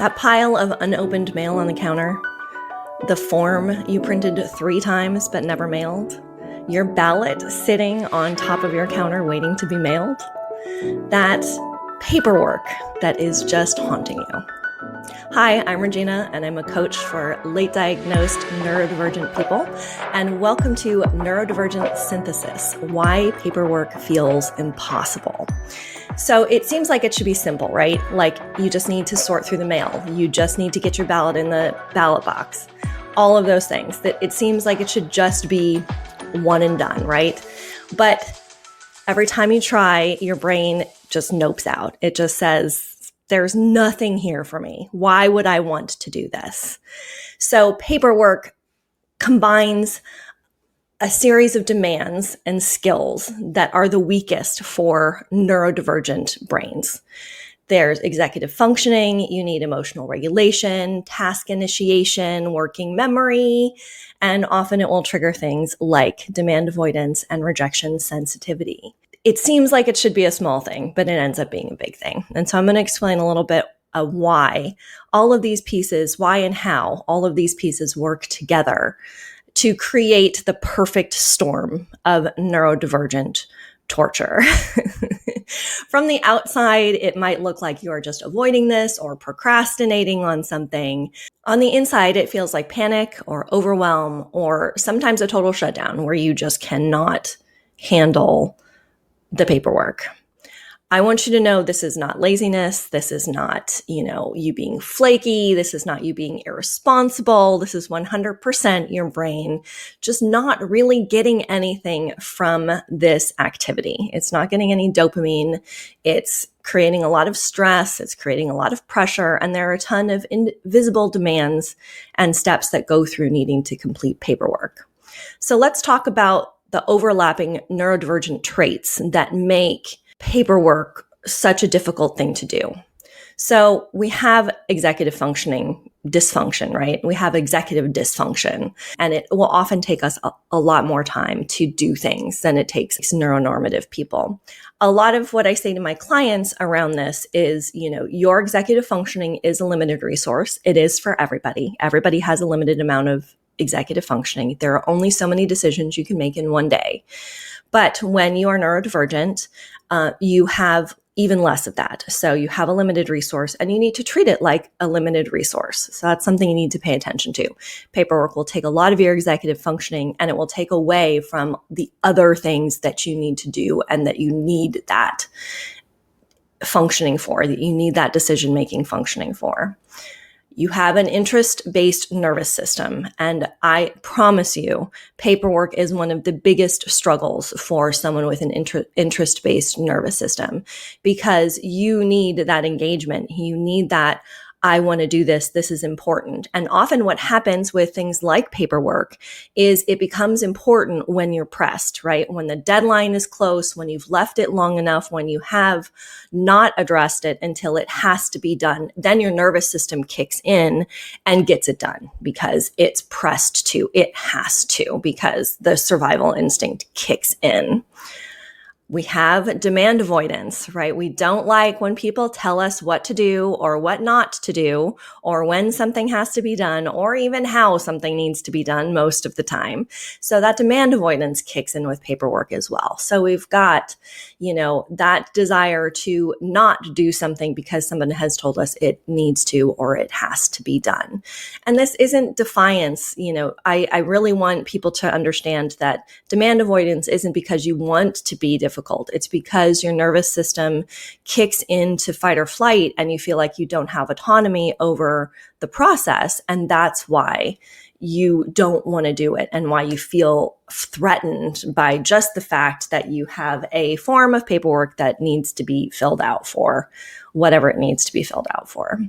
That pile of unopened mail on the counter, the form you printed 3 times but never mailed, your ballot sitting on top of your counter waiting to be mailed, that paperwork that is just haunting you. Hi, I'm Regina, and I'm a coach for late-diagnosed neurodivergent people, and welcome to Neurodivergent Synthesis, Why Paperwork Feels Impossible. So it seems like it should be simple, right? Like you just need to sort through the mail. You just need to get your ballot in the ballot box. All of those things. That it seems like it should just be one and done, right? But every time you try, your brain just nopes out. It just says, there's nothing here for me. Why would I want to do this? So paperwork combines a series of demands and skills that are the weakest for neurodivergent brains. There's executive functioning, you need emotional regulation, task initiation, working memory, and often it will trigger things like demand avoidance and rejection sensitivity. It seems like it should be a small thing, but it ends up being a big thing. And so I'm going to explain a little bit of why all of these pieces, why and how all of these pieces work together to create the perfect storm of neurodivergent torture. From the outside, it might look like you are just avoiding this or procrastinating on something. On the inside, it feels like panic or overwhelm or sometimes a total shutdown where you just cannot handle the paperwork. I want you to know this is not laziness. This is not, you being flaky. This is not you being irresponsible. This is 100% your brain just not really getting anything from this activity. It's not getting any dopamine. It's creating a lot of stress. It's creating a lot of pressure. And there are a ton of invisible demands and steps that go through needing to complete paperwork. So let's talk about the overlapping neurodivergent traits that make paperwork such a difficult thing to do. So we have executive functioning dysfunction, right? We have executive dysfunction, and it will often take us a lot more time to do things than it takes neuronormative people. A lot of what I say to my clients around this is, your executive functioning is a limited resource. It is for everybody. Everybody has a limited amount of executive functioning. There are only so many decisions you can make in one day. But when you are neurodivergent, you have even less of that. So you have a limited resource and you need to treat it like a limited resource. So that's something you need to pay attention to. Paperwork will take a lot of your executive functioning and it will take away from the other things that you need to do and that you need that functioning for, that you need that decision-making functioning for. You have an interest-based nervous system, and I promise you, paperwork is one of the biggest struggles for someone with an interest-based nervous system because you need that engagement. You need that, I want to do this, this is important. And often what happens with things like paperwork is it becomes important when you're pressed, right? When the deadline is close, when you've left it long enough, when you have not addressed it until it has to be done, then your nervous system kicks in and gets it done because it's pressed to, it has to, because the survival instinct kicks in. We have demand avoidance, right? We don't like when people tell us what to do or what not to do, or when something has to be done, or even how something needs to be done most of the time. So that demand avoidance kicks in with paperwork as well. So we've got, that desire to not do something because someone has told us it needs to or it has to be done. And this isn't defiance. I really want people to understand that demand avoidance isn't because you want to be difficult. It's because your nervous system kicks into fight or flight and you feel like you don't have autonomy over the process. And that's why you don't want to do it and why you feel threatened by just the fact that you have a form of paperwork that needs to be filled out for whatever it needs to be filled out for.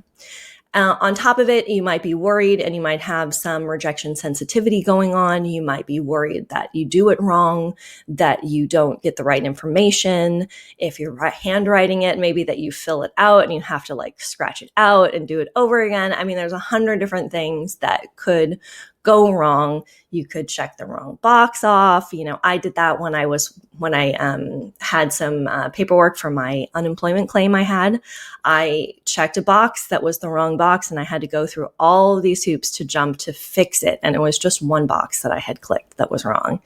On top of it, you might be worried and you might have some rejection sensitivity going on. You might be worried that you do it wrong, that you don't get the right information. If you're handwriting it, maybe that you fill it out and you have to scratch it out and do it over again. I mean, there's 100 different things that could go wrong. You could check the wrong box off. I did that when I had some paperwork for my unemployment claim I had. I checked a box that was the wrong box, and I had to go through all of these hoops to jump to fix it. And it was just one box that I had clicked that was wrong.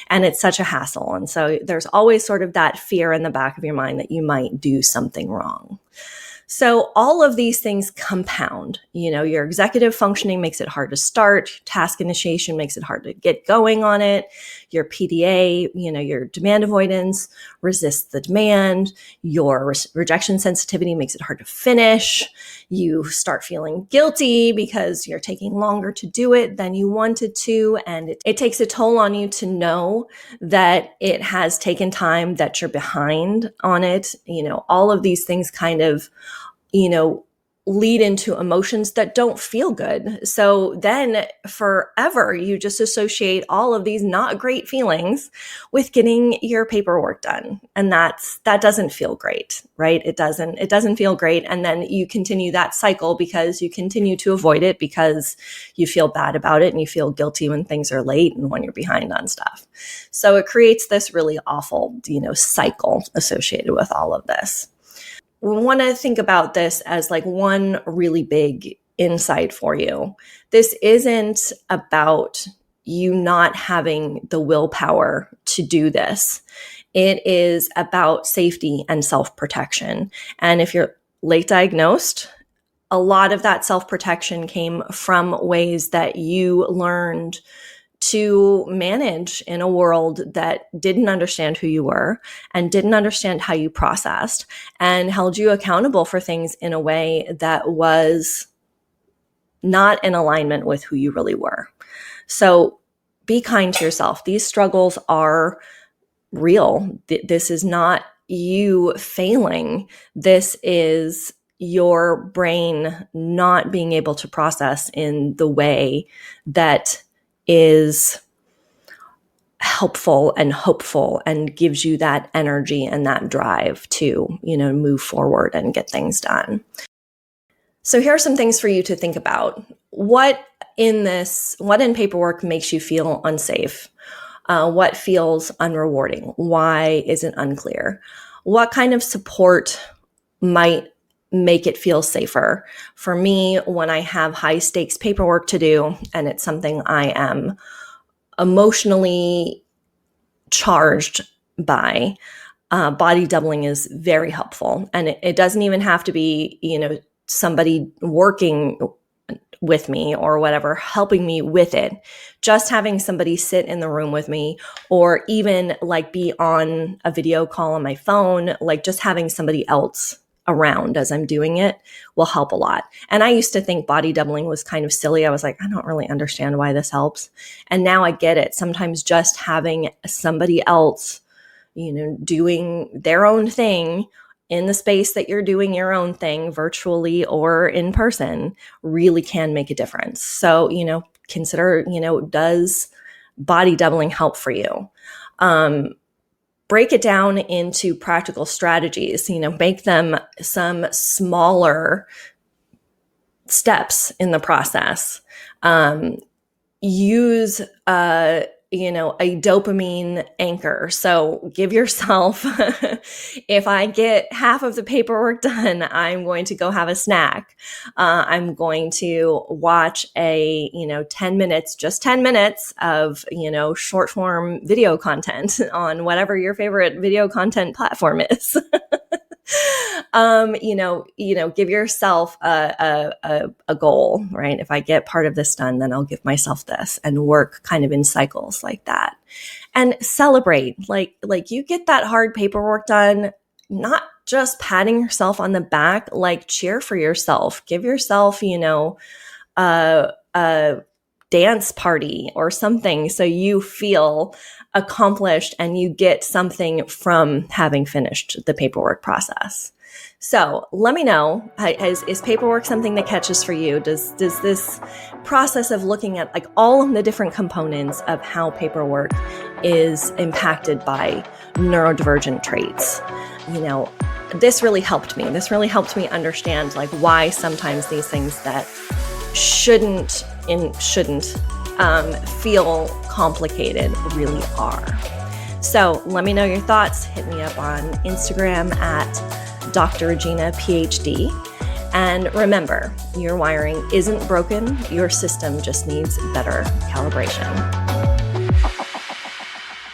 And it's such a hassle. And so there's always sort of that fear in the back of your mind that you might do something wrong. So all of these things compound. Your executive functioning makes it hard to start. Task initiation makes it hard to get going on it. Your PDA, your demand avoidance resists the demand. Your rejection sensitivity makes it hard to finish. You start feeling guilty because you're taking longer to do it than you wanted to. And it takes a toll on you to know that it has taken time, that you're behind on it. All of these things kind of lead into emotions that don't feel good. So then forever, you just associate all of these not great feelings with getting your paperwork done. And that doesn't feel great, right? It doesn't feel great. And then you continue that cycle because you continue to avoid it because you feel bad about it and you feel guilty when things are late and when you're behind on stuff. So it creates this really awful, cycle associated with all of this. We want to think about this as like one really big insight for you. This isn't about you not having the willpower to do this. It is about safety and self-protection. And if you're late diagnosed, a lot of that self-protection came from ways that you learned to manage in a world that didn't understand who you were and didn't understand how you processed and held you accountable for things in a way that was not in alignment with who you really were. So be kind to yourself. These struggles are real. This is not you failing. This is your brain not being able to process in the way that is helpful and hopeful and gives you that energy and that drive to, move forward and get things done. So here are some things for you to think about. What in paperwork makes you feel unsafe? What feels unrewarding? Why is it unclear? What kind of support might make it feel safer? For me, when I have high stakes paperwork to do and it's something I am emotionally charged by, body doubling is very helpful. And it doesn't even have to be, somebody working with me or whatever, helping me with it. Just having somebody sit in the room with me, or even like be on a video call on my phone, like just having somebody else around as I'm doing it will help a lot. And I used to think body doubling was kind of silly. I was like, I don't really understand why this helps. And now I get it. Sometimes just having somebody else, doing their own thing in the space that you're doing your own thing, virtually or in person, really can make a difference. So, consider, does body doubling help for you? Break it down into practical strategies, make them some smaller steps in the process. Use, a dopamine anchor. So give yourself, if I get half of the paperwork done, I'm going to go have a snack. I'm going to watch a, 10 minutes, just 10 minutes of, short form video content on whatever your favorite video content platform is. Give yourself a goal, right? If I get part of this done, then I'll give myself this, and work kind of in cycles like that. And celebrate, like you get that hard paperwork done, not just patting yourself on the back, like cheer for yourself, give yourself, a dance party or something so you feel accomplished and you get something from having finished the paperwork process. So let me know, is paperwork something that catches for you? Does this process of looking at like all of the different components of how paperwork is impacted by neurodivergent traits? This really helped me. This really helped me understand like why sometimes these things that shouldn't feel complicated really are. So let me know your thoughts. Hit me up on Instagram at Dr. Regina PhD. And remember, your wiring isn't broken. Your system just needs better calibration.